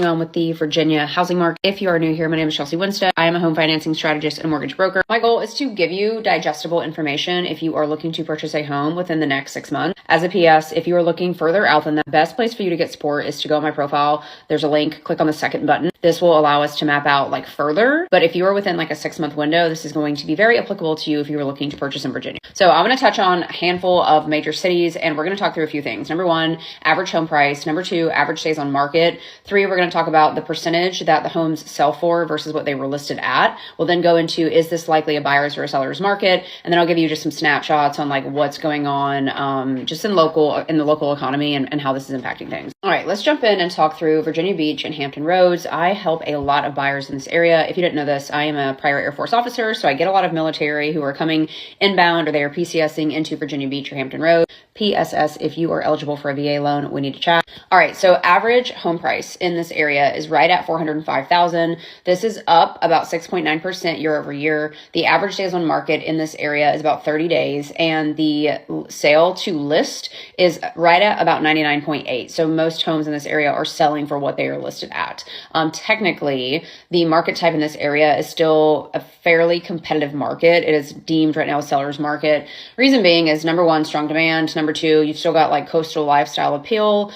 On with the Virginia housing market. If you are new here, my name is Chelsea Winstead. I am a home financing strategist and mortgage broker. My goal is to give you digestible information if you are looking to purchase a home within the next 6 months. As a PS, if you are looking further out than that, the best place for you to get support is to go on my profile. There's a link, click on the second button. This will allow us to map out like further, but if you are within like a 6-month window, this is going to be very applicable to you if you are looking to purchase in Virginia. So I'm going to touch on a handful of major cities, and we're going to talk through a few things. Number 1, average home price. Number 2, average days on market. 3, we're going to talk about the percentage that the homes sell for versus what they were listed at. We'll then go into, is this likely a buyer's or a seller's market? And then I'll give you just some snapshots on like what's going on just in the local economy and how this is impacting things. All right, let's jump in and talk through Virginia Beach and Hampton Roads. I help a lot of buyers in this area. If you didn't know this, I am a prior Air Force officer, so I get a lot of military who are coming inbound or they are PCSing into Virginia Beach or Hampton Roads. PSS, if you are eligible for a VA loan, we need to chat. All right, so average home price in this area is right at $405,000. This is up about 6.9% year over year. The average days on market in this area is about 30 days, and the sale to list is right at about 99.8. So most homes in this area are selling for what they are listed at. Technically, the market type in this area is still a fairly competitive market. It is deemed right now a seller's market. Reason being is number 1, strong demand. Number 2, you've still got like coastal lifestyle appeal.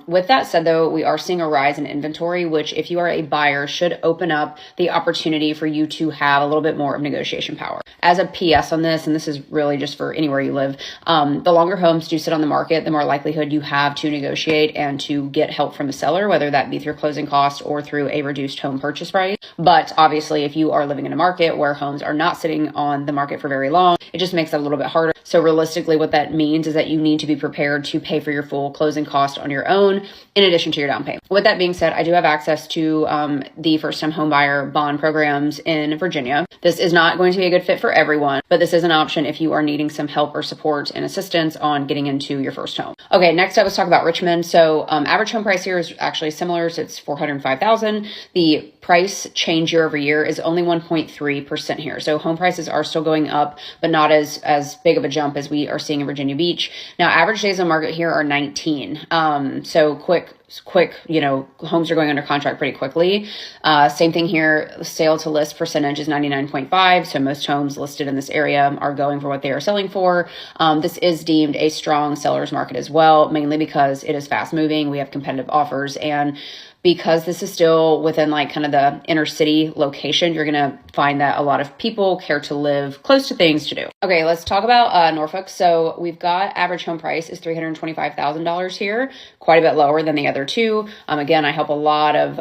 With that said, though, we are seeing a rise in inventory, which if you are a buyer should open up the opportunity for you to have a little bit more of negotiation power. As a PS on this, and this is really just for anywhere you live, the longer homes do sit on the market, the more likelihood you have to negotiate and to get help from the seller, whether that be through closing costs or through a reduced home purchase price. But obviously, if you are living in a market where homes are not sitting on the market for very long, it just makes it a little bit harder. So realistically, what that means is that you need to be prepared to pay for your full closing cost on your own, in addition to your down payment. With that being said, I do have access to the first-time homebuyer bond programs in Virginia. This is not going to be a good fit for everyone, but this is an option if you are needing some help or support and assistance on getting into your first home. Okay, next up, let's talk about Richmond. So average home price here is actually similar. So it's $405,000. The price change year over year is only 1.3% here. So home prices are still going up, but not as big of a jump as we are seeing in Virginia Beach. Now, average days on market here are 19. So quick, homes are going under contract pretty quickly. Same thing here. Sale to list percentage is 99.5. So most homes listed in this area are going for what they are selling for. This is deemed a strong seller's market as well, mainly because it is fast moving. We have competitive offers, and because this is still within like kind of the inner city location, you're going to find that a lot of people care to live close to things to do. Okay, let's talk about Norfolk. So we've got average home price is $325,000 here, quite a bit lower than the other two. Again, I help a lot of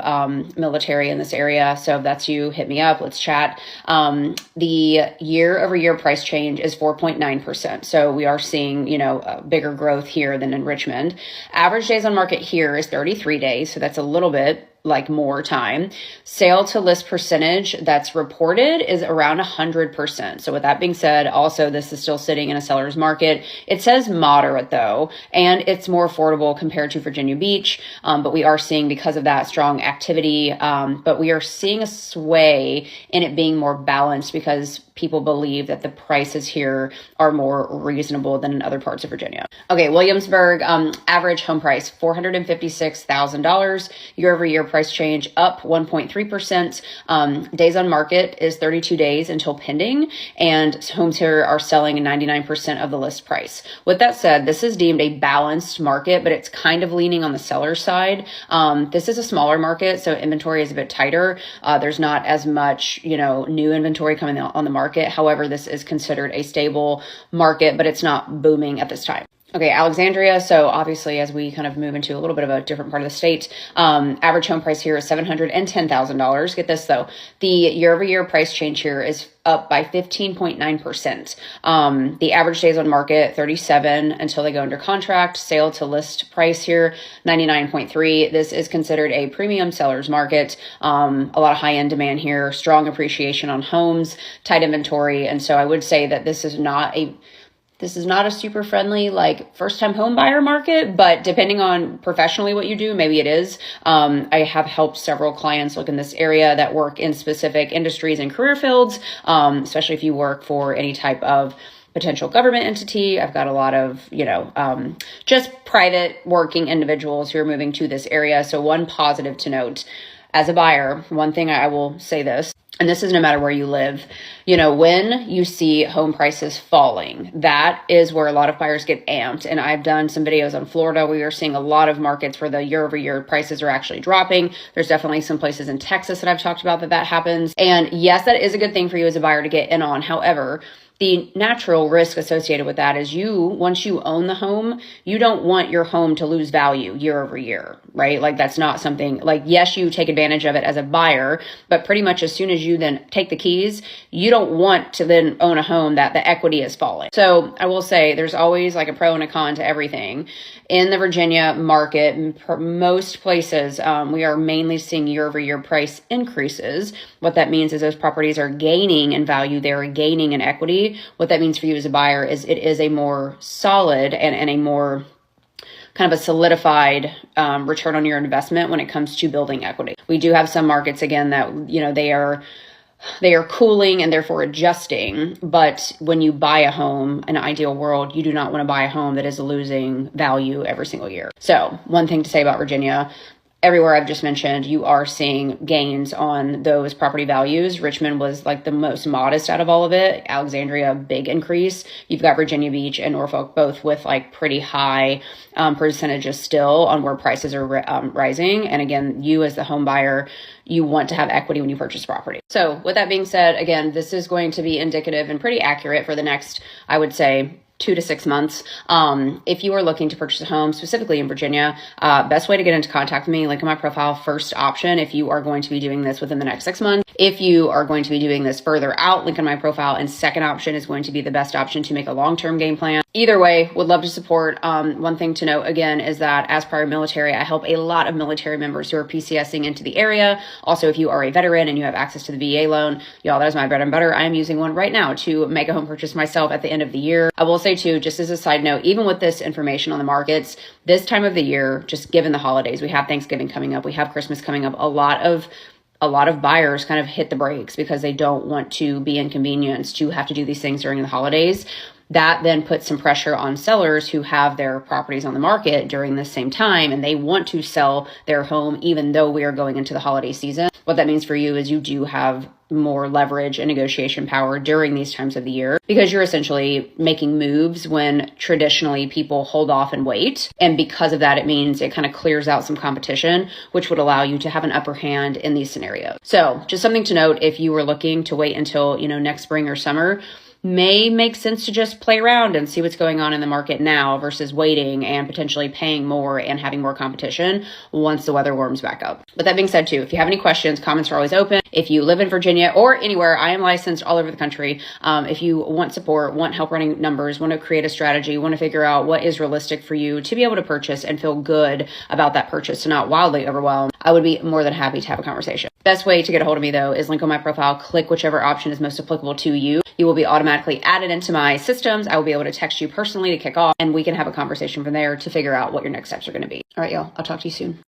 military in this area. So if that's you, hit me up. Let's chat. The year over year price change is 4.9%. So we are seeing, a bigger growth here than in Richmond. Average days on market here is 33 days. So that's a little bit like more time. Sale to list percentage that's reported is around 100%. So with that being said, also this is still sitting in a seller's market. It says moderate though, and it's more affordable compared to Virginia Beach. But we are seeing, because of that, strong activity. But we are seeing a sway in it being more balanced because people believe that the prices here are more reasonable than in other parts of Virginia. Okay, Williamsburg, average home price, $456,000. Year over year price change up 1.3%. Days on market is 32 days until pending, and homes here are selling 99% of the list price. With that said, this is deemed a balanced market, but it's kind of leaning on the seller side. This is a smaller market, so inventory is a bit tighter. There's not as much, new inventory coming out on the market. However, this is considered a stable market, but it's not booming at this time. Okay, Alexandria. So obviously, as we kind of move into a little bit of a different part of the state, average home price here is $710,000. Get this though, the year over year price change here is up by 15.9%. The average days on market, 37 until they go under contract. Sale to list price here, 99.3. This is considered a premium seller's market. A lot of high-end demand here, strong appreciation on homes, tight inventory. And so I would say that this is not a super friendly, like first-time home buyer market, but depending on professionally what you do, maybe it is. I have helped several clients look in this area that work in specific industries and career fields, especially if you work for any type of potential government entity. I've got a lot of, just private working individuals who are moving to this area. So one positive to note as a buyer, one thing I will say this, and this is no matter where you live, when you see home prices falling, that is where a lot of buyers get amped. And I've done some videos on Florida. We are seeing a lot of markets where the year over year prices are actually dropping. There's definitely some places in Texas that I've talked about that happens. And yes, that is a good thing for you as a buyer to get in on. However, the natural risk associated with that is once you own the home, you don't want your home to lose value year over year, right? Like that's not something like, yes, you take advantage of it as a buyer, but pretty much as soon as you then take the keys, you don't want to then own a home that the equity is falling. So I will say there's always like a pro and a con to everything. In the Virginia market, most places, we are mainly seeing year over year price increases. What that means is those properties are gaining in value. They're gaining in equity. What that means for you as a buyer is it is a more solid and a more kind of a solidified return on your investment when it comes to building equity. We do have some markets, again, that, they are cooling and therefore adjusting. But when you buy a home, in an ideal world, you do not want to buy a home that is losing value every single year. So one thing to say about Virginia, everywhere I've just mentioned, you are seeing gains on those property values. Richmond was like the most modest out of all of it. Alexandria, big increase. You've got Virginia Beach and Norfolk, both with like pretty high percentages still on where prices are rising. And again, you as the home buyer, you want to have equity when you purchase property. So with that being said, again, this is going to be indicative and pretty accurate for the next, I would say, 2 to 6 months. If you are looking to purchase a home, specifically in Virginia, best way to get into contact with me, link in my profile, first option if you are going to be doing this within the next 6 months. If you are going to be doing this further out, link in my profile, and second option is going to be the best option to make a long-term game plan. Either way, would love to support. One thing to note again is that as prior military, I help a lot of military members who are PCSing into the area. Also, if you are a veteran and you have access to the VA loan, y'all, that is my bread and butter. I am using one right now to make a home purchase myself at the end of the year. I will say too, just as a side note, even with this information on the markets, this time of the year, just given the holidays, we have Thanksgiving coming up, we have Christmas coming up, a lot of buyers kind of hit the brakes because they don't want to be inconvenienced to have to do these things during the holidays. That then puts some pressure on sellers who have their properties on the market during the same time and they want to sell their home even though we are going into the holiday season. What that means for you is you do have more leverage and negotiation power during these times of the year because you're essentially making moves when traditionally people hold off and wait. And because of that, it means it kind of clears out some competition, which would allow you to have an upper hand in these scenarios. So just something to note, if you were looking to wait until, next spring or summer, may make sense to just play around and see what's going on in the market now versus waiting and potentially paying more and having more competition once the weather warms back up. But that being said too, if you have any questions, comments are always open. If you live in Virginia or anywhere, I am licensed all over the country. If you want support, want help running numbers, want to create a strategy, want to figure out what is realistic for you to be able to purchase and feel good about that purchase, so not wildly overwhelmed, I would be more than happy to have a conversation. Best way to get a hold of me though is link on my profile, click whichever option is most applicable to you. You will be automatically added into my systems. I will be able to text you personally to kick off and we can have a conversation from there to figure out what your next steps are going to be. All right, y'all, I'll talk to you soon.